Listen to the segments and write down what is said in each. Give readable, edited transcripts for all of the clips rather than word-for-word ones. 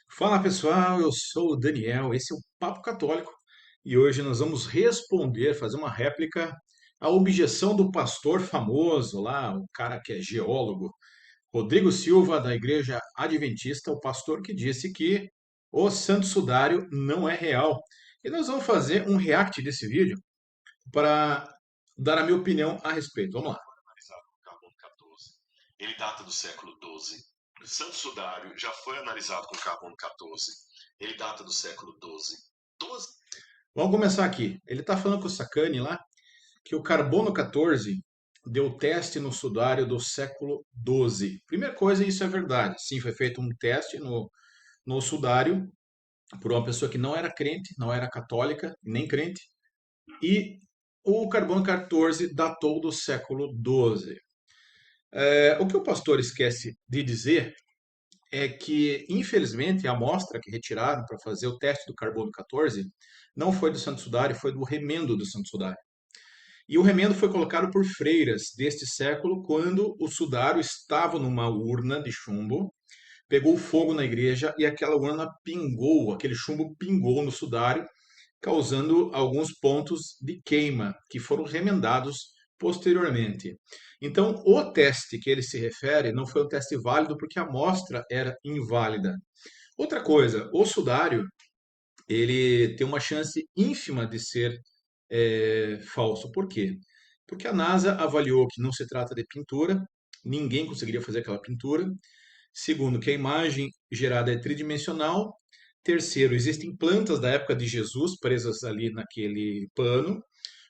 Fala pessoal, eu sou o Daniel, esse é o Papo Católico e hoje nós vamos responder, fazer uma réplica à objeção do pastor famoso lá, o cara que é geólogo, Rodrigo Silva, da Igreja Adventista, o pastor que disse que o Santo Sudário não é real. E nós vamos fazer um react desse vídeo para dar a minha opinião a respeito. Vamos lá. Analisado com carbono 14. Ele data do século XII. O Santo Sudário já foi analisado com carbono 14. Ele data do século XII. 12. Vamos começar aqui. Ele está falando com o Sacani lá que o carbono 14 deu teste no sudário do século XII. Primeira coisa, isso é verdade. Sim, foi feito um teste no sudário por uma pessoa que não era crente, não era católica, nem crente, e o carbono 14 datou do século XII. O que o pastor esquece de dizer é que, infelizmente, a amostra que retiraram para fazer o teste do carbono 14 não foi do Santo Sudário, foi do remendo do Santo Sudário. E o remendo foi colocado por freiras deste século, quando o sudário estava numa urna de chumbo, pegou fogo na igreja e aquela urna pingou, aquele chumbo pingou no sudário, causando alguns pontos de queima, que foram remendados posteriormente. Então, o teste que ele se refere não foi um teste válido porque a amostra era inválida. Outra coisa, o sudário ele tem uma chance ínfima de ser falso. Por quê? Porque a NASA avaliou que não se trata de pintura, ninguém conseguiria fazer aquela pintura. Segundo, que a imagem gerada é tridimensional. Terceiro, existem plantas da época de Jesus presas ali naquele pano.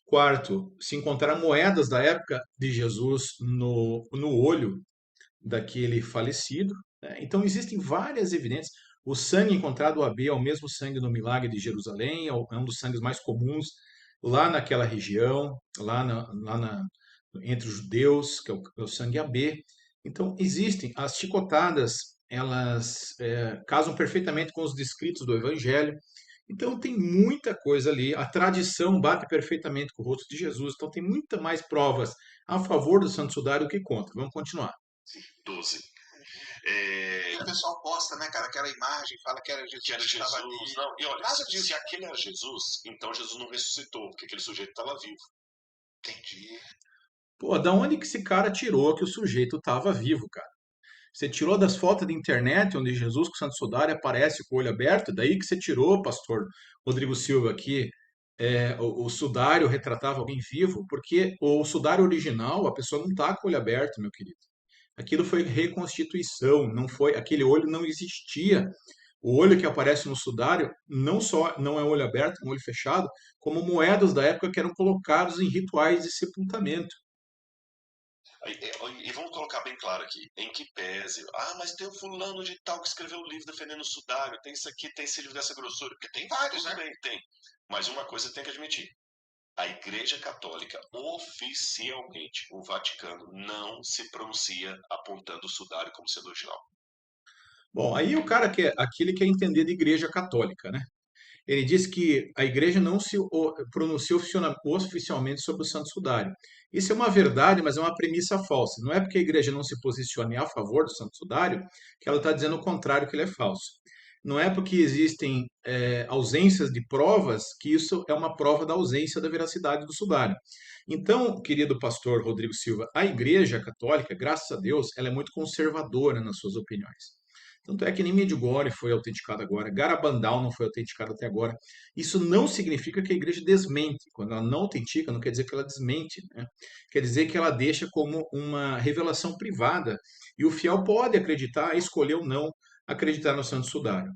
Quarto, se encontraram moedas da época de Jesus no olho daquele falecido, né? Então, existem várias evidências. O sangue encontrado, o AB, é o mesmo sangue do milagre de Jerusalém, é um dos sangues mais comuns lá naquela região, entre os judeus, que é o sangue AB. Então, existem as chicotadas, elas casam perfeitamente com os descritos do Evangelho. Então, tem muita coisa ali. A tradição bate perfeitamente com o rosto de Jesus. Então, tem muita mais provas a favor do Santo Sudário do que contra. Vamos continuar. 12. O pessoal posta, né, cara, aquela imagem, fala que era Jesus Que era que estava ali. Jesus. Não, e olha, Nada disso. se aquele era Jesus, então Jesus não ressuscitou, porque aquele sujeito estava vivo. Entendi. Pô, da onde que esse cara tirou que o sujeito estava vivo, cara? Você tirou das fotos da internet onde Jesus com o Santo Sudário aparece com o olho aberto? Daí que você tirou, pastor Rodrigo Silva, que o sudário retratava alguém vivo? Porque o sudário original, a pessoa não está com o olho aberto, meu querido. Aquilo foi reconstituição, não foi, aquele olho não existia. O olho que aparece no sudário não só não é um olho aberto, é um olho fechado, como moedas da época que eram colocados em rituais de sepultamento. E vamos colocar bem claro aqui, em que pese. Ah, mas tem o fulano de tal que escreveu um livro defendendo o sudário, tem isso aqui, tem esse livro dessa grossura. Porque tem vários, Tudo né? bem. Tem. Mas uma coisa tem que admitir. A Igreja Católica, oficialmente, o Vaticano, não se pronuncia apontando o sudário como sendo original. Bom, aí o cara quer, aquele quer entender de igreja católica, né? Ele diz que a igreja não se pronuncia oficialmente sobre o Santo Sudário. Isso é uma verdade, mas é uma premissa falsa. Não é porque a igreja não se posicione a favor do Santo Sudário que ela está dizendo o contrário, que ele é falso. Não é porque existem ausências de provas que isso é uma prova da ausência da veracidade do sudário. Então, querido pastor Rodrigo Silva, a igreja católica, graças a Deus, ela é muito conservadora nas suas opiniões. Tanto é que nem Medjugorje foi autenticado agora, Garabandal não foi autenticado até agora. Isso não significa que a igreja desmente. Quando ela não autentica, não quer dizer que ela desmente, né? Quer dizer que ela deixa como uma revelação privada e o fiel pode acreditar, escolher ou não acreditar no Santo Sudário.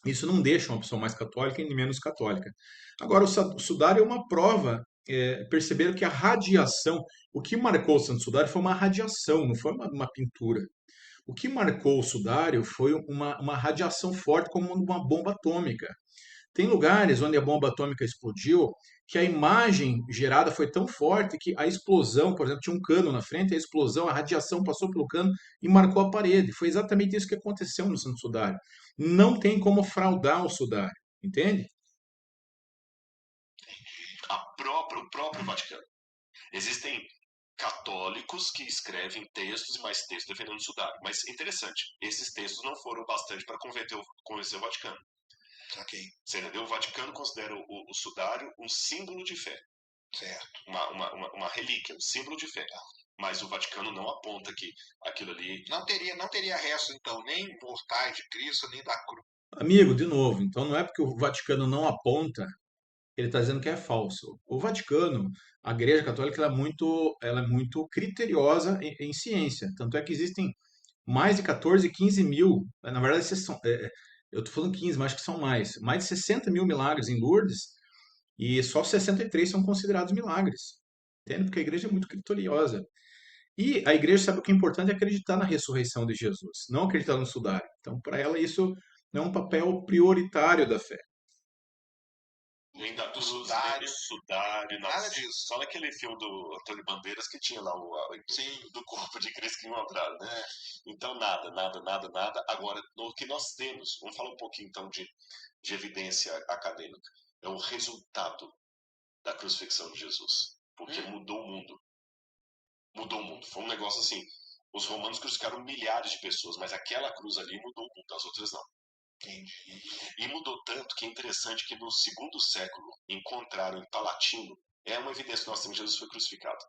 Isso não deixa uma pessoa mais católica e nem menos católica. Agora, o sudário é uma prova. Perceberam que a radiação, o que marcou o Santo Sudário foi uma radiação, não foi uma pintura. O que marcou o sudário foi uma radiação forte, como uma bomba atômica. Tem lugares onde a bomba atômica explodiu que a imagem gerada foi tão forte que a explosão, por exemplo, tinha um cano na frente, a explosão, a radiação passou pelo cano e marcou a parede. Foi exatamente isso que aconteceu no Santo Sudário. Não tem como fraudar o sudário, entende? O próprio Vaticano. Existem católicos que escrevem textos e mais textos defendendo o sudário. Mas interessante, esses textos não foram bastante para convencer o Vaticano. Ok, Você entendeu? O Vaticano considera o sudário um símbolo de fé, certo. uma relíquia, um símbolo de fé. Mas o Vaticano não aponta que aquilo ali. Não teria resto, então, nem mortais de Cristo, nem da cruz. Amigo, de novo, então não é porque o Vaticano não aponta, ele está dizendo que é falso. O Vaticano, a Igreja Católica, ela é muito criteriosa em ciência. Tanto é que existem mais de 14, 15 mil, na verdade, eu estou falando 15, mas acho que são mais de 60 mil milagres em Lourdes, e só 63 são considerados milagres. Entende? Porque a igreja é muito criteriosa. E a igreja sabe o que é importante é acreditar na ressurreição de Jesus, não acreditar no sudário. Então, para ela, isso não é um papel prioritário da fé. Nem da cruz, nem do Sudário, sudário, nada. nada disso. Só naquele filme do Antônio Bandeiras que tinha lá Sim, do corpo de Cristo que encontraram, né? Então, nada, nada, nada, nada. Agora, no que nós temos, vamos falar um pouquinho então de evidência acadêmica. É o resultado da crucifixão de Jesus. Porque mudou o mundo. Mudou o mundo. Foi um negócio assim. Os romanos crucificaram milhares de pessoas, mas aquela cruz ali mudou o mundo, as outras não. entendi. E mudou tanto que é interessante que no segundo século encontraram em Palatino, é uma evidência que nós temos que Jesus foi crucificado.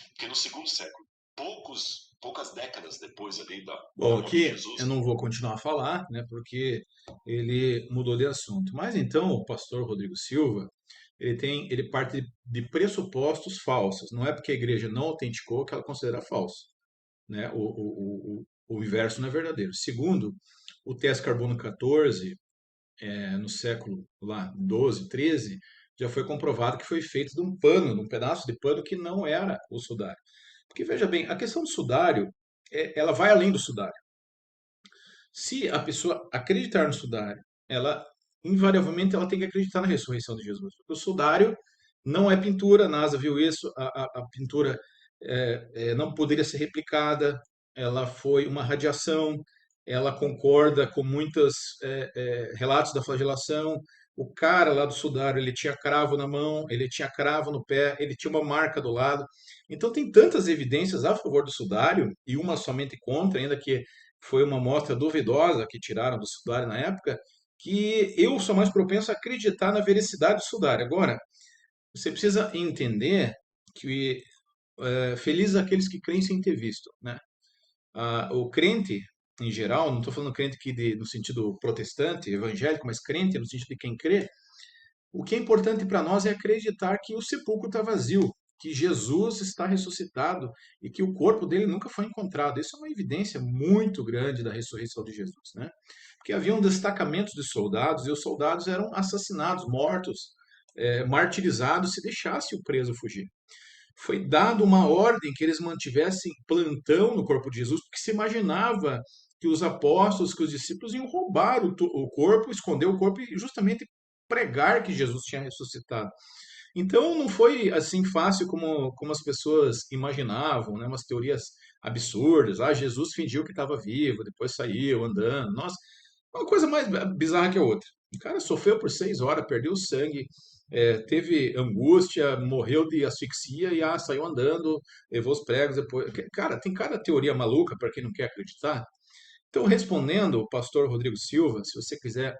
Porque no segundo século, poucas décadas depois ali da Bom, morte de aqui Jesus, eu não vou continuar a falar, né, porque ele mudou de assunto. Mas então o pastor Rodrigo Silva, ele parte de pressupostos falsos. Não é porque a igreja não autenticou que ela considera falso, né? O inverso não é verdadeiro. Segundo, o teste carbono 14, no século lá 12, 13, já foi comprovado que foi feito de um pano, de um pedaço de pano que não era o sudário. Porque veja bem, a questão do sudário, ela vai além do sudário. Se a pessoa acreditar no sudário, ela invariavelmente ela tem que acreditar na ressurreição de Jesus. Porque o sudário não é pintura, a NASA viu isso, a pintura não poderia ser replicada, ela foi uma radiação, ela concorda com muitos relatos da flagelação. O cara lá do sudário, ele tinha cravo na mão, ele tinha cravo no pé, ele tinha uma marca do lado. Então tem tantas evidências a favor do sudário e uma somente contra, ainda que foi uma amostra duvidosa que tiraram do sudário na época, que eu sou mais propenso a acreditar na veracidade do sudário. Agora, você precisa entender que feliz aqueles que creem sem ter visto, né? O crente, em geral, não estou falando crente aqui no sentido protestante, evangélico, mas crente no sentido de quem crê, o que é importante para nós é acreditar que o sepulcro está vazio, que Jesus está ressuscitado e que o corpo dele nunca foi encontrado. Isso é uma evidência muito grande da ressurreição de Jesus, né? Porque haviam destacamentos de soldados e os soldados eram assassinados, mortos, martirizados se deixasse o preso fugir. Foi dada uma ordem que eles mantivessem plantão no corpo de Jesus, porque se imaginava que os apóstolos, que os discípulos iam roubar o corpo, esconder o corpo e justamente pregar que Jesus tinha ressuscitado. Então não foi assim fácil como as pessoas imaginavam, né? Umas teorias absurdas. Ah, Jesus fingiu que estava vivo, depois saiu andando. Nossa, uma coisa mais bizarra que a outra. O cara sofreu por 6 horas, perdeu sangue, teve angústia, morreu de asfixia e saiu andando, levou os pregos depois. Cara, tem cada teoria maluca para quem não quer acreditar. Então, respondendo o pastor Rodrigo Silva, se você quiser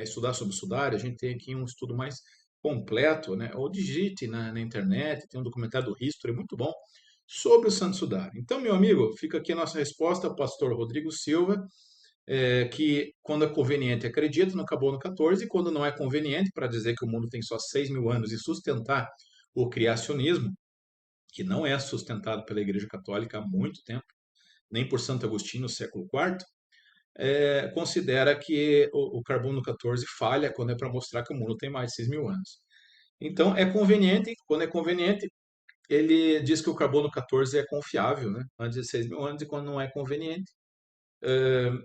estudar sobre o sudário, a gente tem aqui um estudo mais completo, né? Ou digite na internet, tem um documentário do History muito bom sobre o Santo Sudário. Então, meu amigo, fica aqui a nossa resposta ao pastor Rodrigo Silva, que quando é conveniente acredita no carbono 14 e quando não é conveniente, para dizer que o mundo tem só 6 mil anos e sustentar o criacionismo, que não é sustentado pela Igreja Católica há muito tempo, nem por Santo Agostinho no século IV, considera que o carbono 14 falha quando é para mostrar que o mundo tem mais de 6 mil anos. Então, é conveniente, quando é conveniente, ele diz que o carbono 14 é confiável, né? Antes de 6 mil anos, e quando não é conveniente,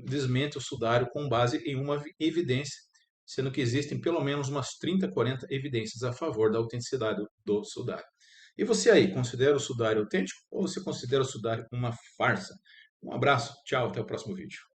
desmente o sudário com base em uma evidência, sendo que existem pelo menos umas 30, 40 evidências a favor da autenticidade do sudário. E você aí, considera o sudário autêntico ou você considera o sudário uma farsa? Um abraço, tchau, até o próximo vídeo.